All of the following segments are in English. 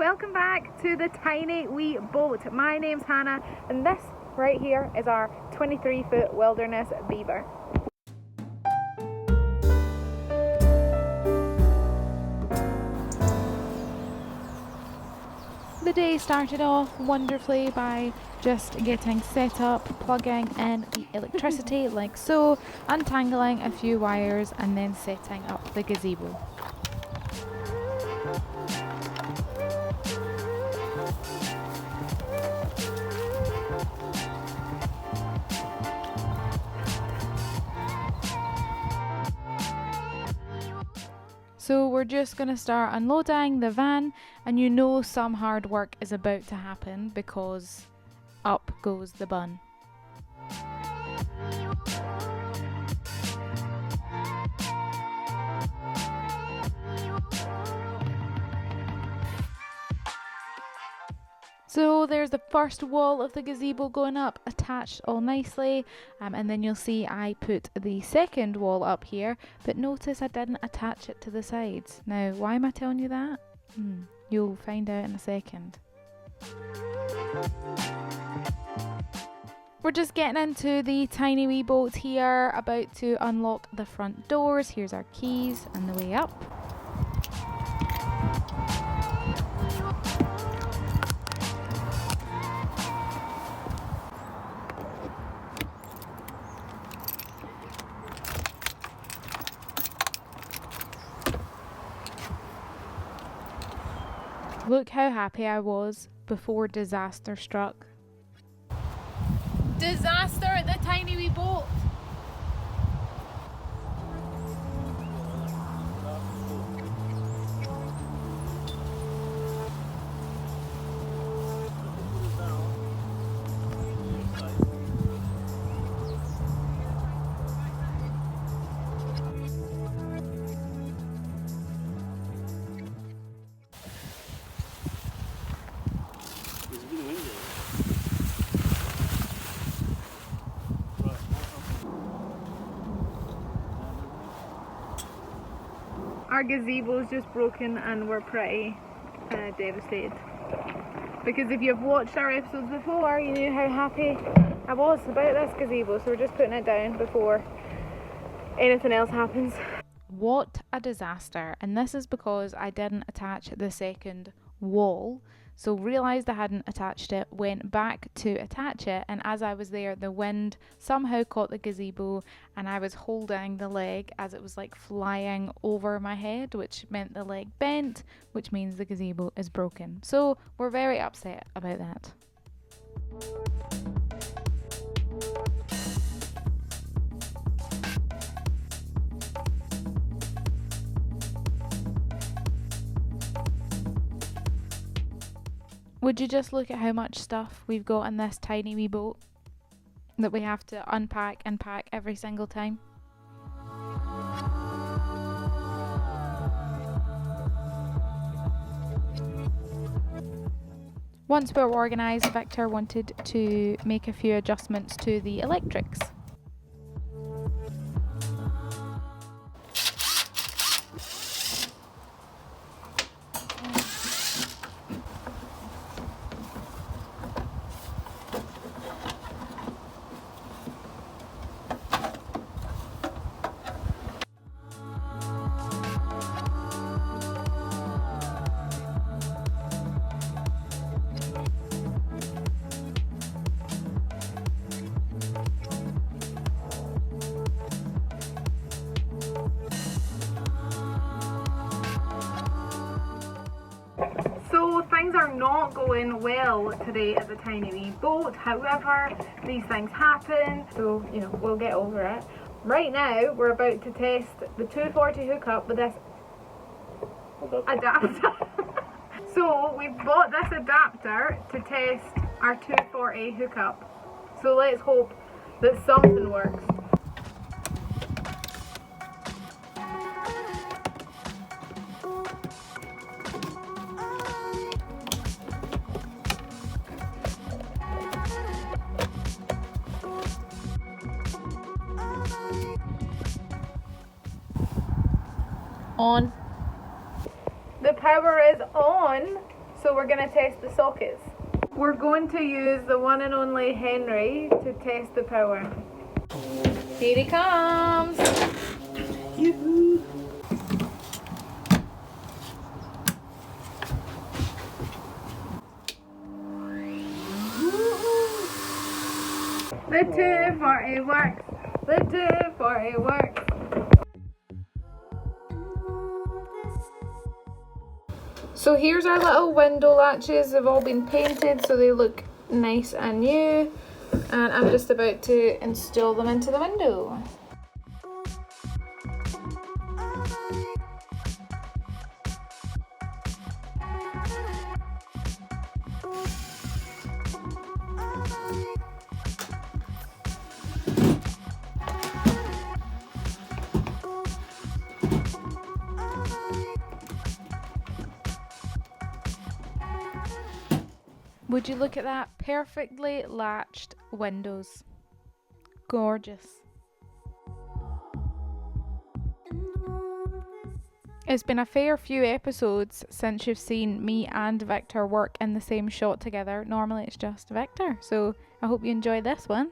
welcome back to the Tiny Wee Boat. My name's Hannah and this right here is our 23-foot wilderness beaver. The day started off wonderfully by just getting set up, plugging in the electricity like so, untangling a few wires and then setting up the gazebo. So we're just going to start unloading the van, and you know some hard work is about to happen because up goes the bun. So there's the first wall of the gazebo going up, attached all nicely, and then you'll see I put the second wall up here, but notice I didn't attach it to the sides. Now, why am I telling you that? You'll find out in a second. We're just getting into the tiny wee boat here, about to unlock the front doors. Here's our keys and the way up. Look how happy I was before disaster struck. Disaster at the tiny wee boat! Our gazebo's just broken and we're pretty devastated. Because if you've watched our episodes before, you knew how happy I was about this gazebo, so we're just putting it down before anything else happens. What a disaster, and this is because I didn't attach the second wall. So realised I hadn't attached it, went back to attach it, and as I was there the wind somehow caught the gazebo and I was holding the leg as it was like flying over my head, which meant the leg bent, which means the gazebo is broken. So we're very upset about that. Would you just look at how much stuff we've got in this tiny wee boat that we have to unpack and pack every single time? Once we're organised, Victor wanted to make a few adjustments to the electrics. So things are not going well today at the tiny wee boat. However, these things happen, so you know, we'll get over it. Right now we're about to test the 240 hookup with this adapter. So we've bought this adapter to test our 240 hookup. So let's hope that something works. On. The power is on, So we're going to test the sockets. We're going to use the one and only Henry to test the power. Here he comes! Yoo-hoo. The 240 works! The 240 works! So here's our little window latches. They've all been painted so they look nice and new. And I'm just about to install them into the window. Would you look at that? Perfectly latched windows. Gorgeous. It's been a fair few episodes since you've seen me and Victor work in the same shot together. Normally it's just Victor, so I hope you enjoy this one.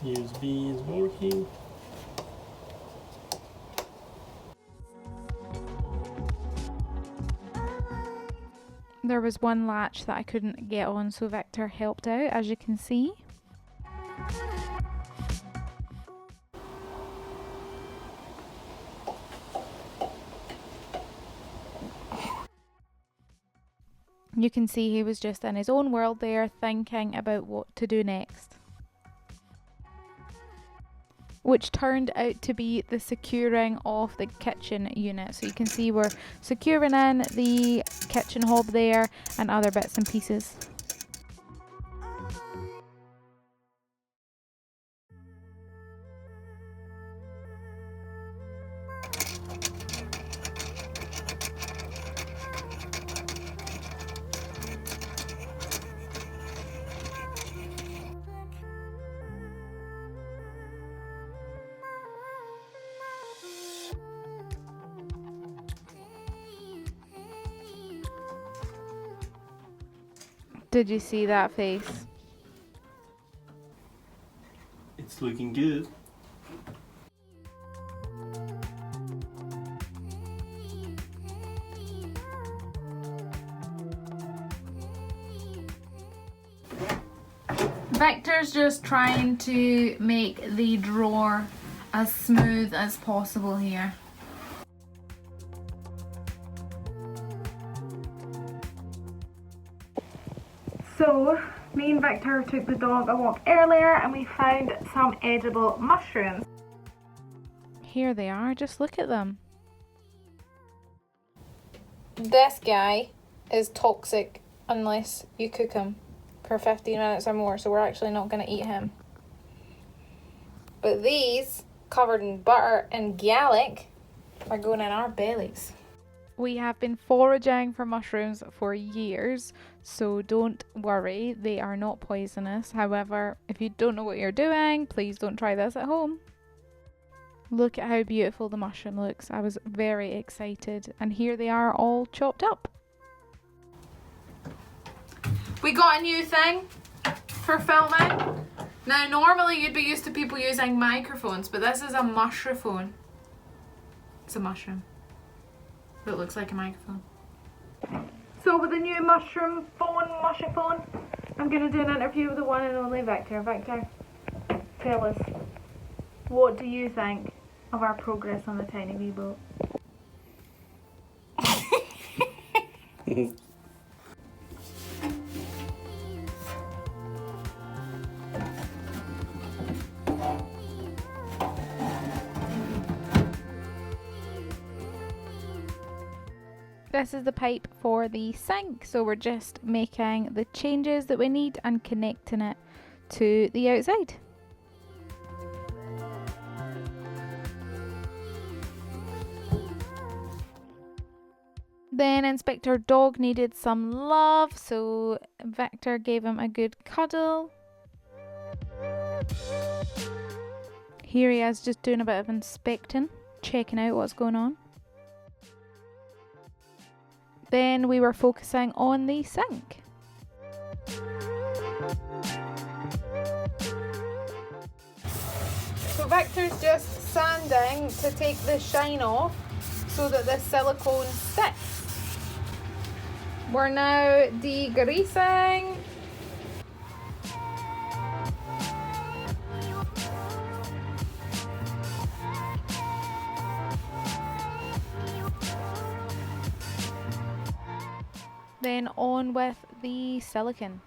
USB is working. There was one latch that I couldn't get on, so Victor helped out, as you can see. You can see he was just in his own world there, thinking about what to do next. Which turned out to be the securing of the kitchen unit. So you can see we're securing in the kitchen hob there and other bits and pieces. Did you see that face? It's looking good. Victor's just trying to make the drawer as smooth as possible here. So, me and Victor took the dog a walk earlier and we found some edible mushrooms. Here they are, just look at them. This guy is toxic unless you cook him for 15 minutes or more, so we're actually not going to eat him. But these, covered in butter and garlic, are going in our bellies. We have been foraging for mushrooms for years, so don't worry, they are not poisonous. However, if you don't know what you're doing, please don't try this at home. Look at how beautiful the mushroom looks. I was very excited, and here they are all chopped up. We got a new thing for filming. Now normally you'd be used to people using microphones, but this is a mushroom. It's a mushroom. It looks like a microphone. So with the new mushroom phone, I'm going to do an interview with the one and only Victor. Victor, tell us, what do you think of our progress on the tiny wee boat? This is the pipe for the sink, so we're just making the changes that we need and connecting it to the outside. Then Inspector Dog needed some love, so Victor gave him a good cuddle. Here he is just doing a bit of inspecting, checking out what's going on. Then we were focusing on the sink. So Victor's just sanding to take the shine off so that the silicone sticks. We're now degreasing. Then on with the silicone.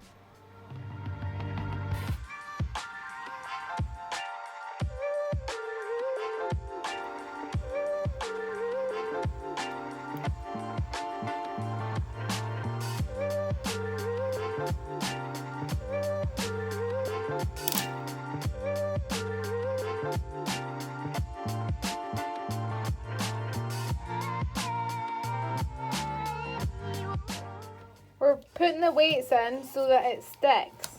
We're putting the weights in so that it sticks.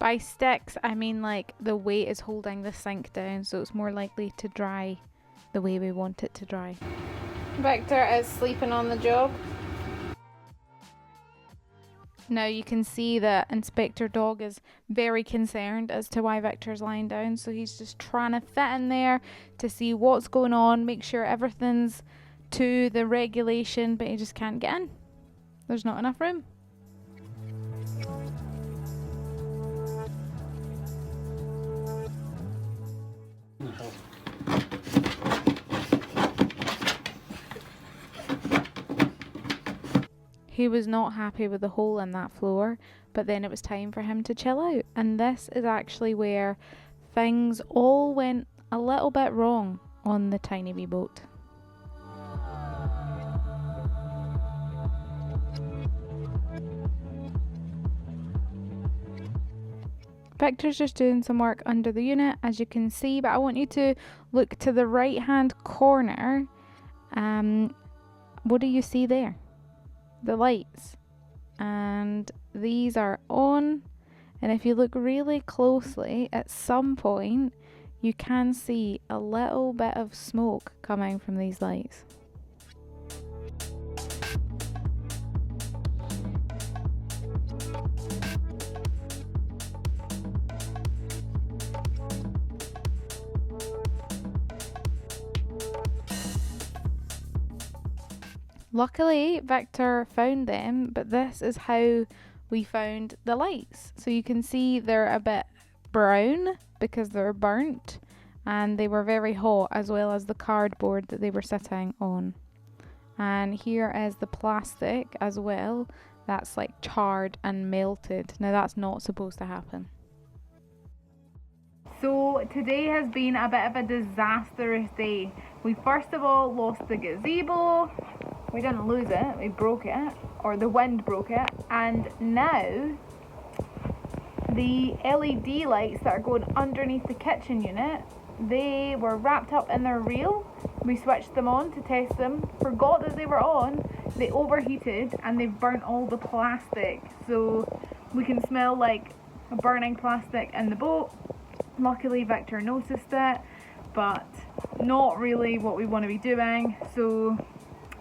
By sticks, I mean like the weight is holding the sink down, so it's more likely to dry the way we want it to dry. Victor is sleeping on the job. Now you can see that Inspector Dog is very concerned as to why Victor's lying down, so he's just trying to fit in there to see what's going on, make sure everything's to the regulation, but he just can't get in. There's not enough room. He was not happy with the hole in that floor, but then it was time for him to chill out. And this is actually where things all went a little bit wrong on the tiny wee boat. Victor's just doing some work under the unit, as you can see, but I want you to look to the right hand corner. What do you see there? The lights, and these are on, and if you look really closely, at some point you can see a little bit of smoke coming from these lights. Luckily, Victor found them, but this is how we found the lights. So you can see they're a bit brown because they're burnt, and they were very hot, as well as the cardboard that they were sitting on. And here is the plastic as well. That's like charred and melted. Now that's not supposed to happen. So today has been a bit of a disastrous day. We first of all lost the gazebo. We didn't lose it, we broke it, or the wind broke it, and now the LED lights that are going underneath the kitchen unit, they were wrapped up in their reel. We switched them on to test them, forgot that they were on, they overheated and they've burnt all the plastic, so we can smell like a burning plastic in the boat. Luckily Victor noticed it, but not really what we want to be doing, so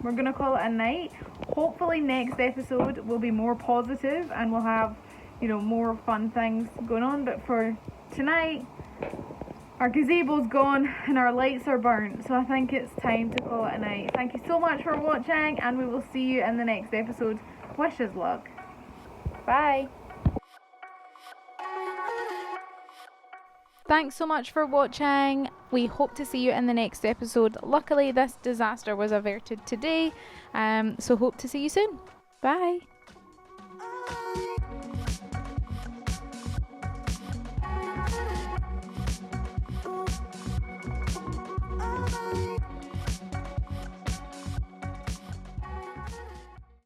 we're going to call it a night. Hopefully next episode will be more positive and we'll have, you know, more fun things going on. But for tonight, our gazebo's gone and our lights are burnt. So I think it's time to call it a night. Thank you so much for watching, and we will see you in the next episode. Wish us luck. Bye. Thanks so much for watching. We hope to see you in the next episode. Luckily, this disaster was averted today, so hope to see you soon. Bye.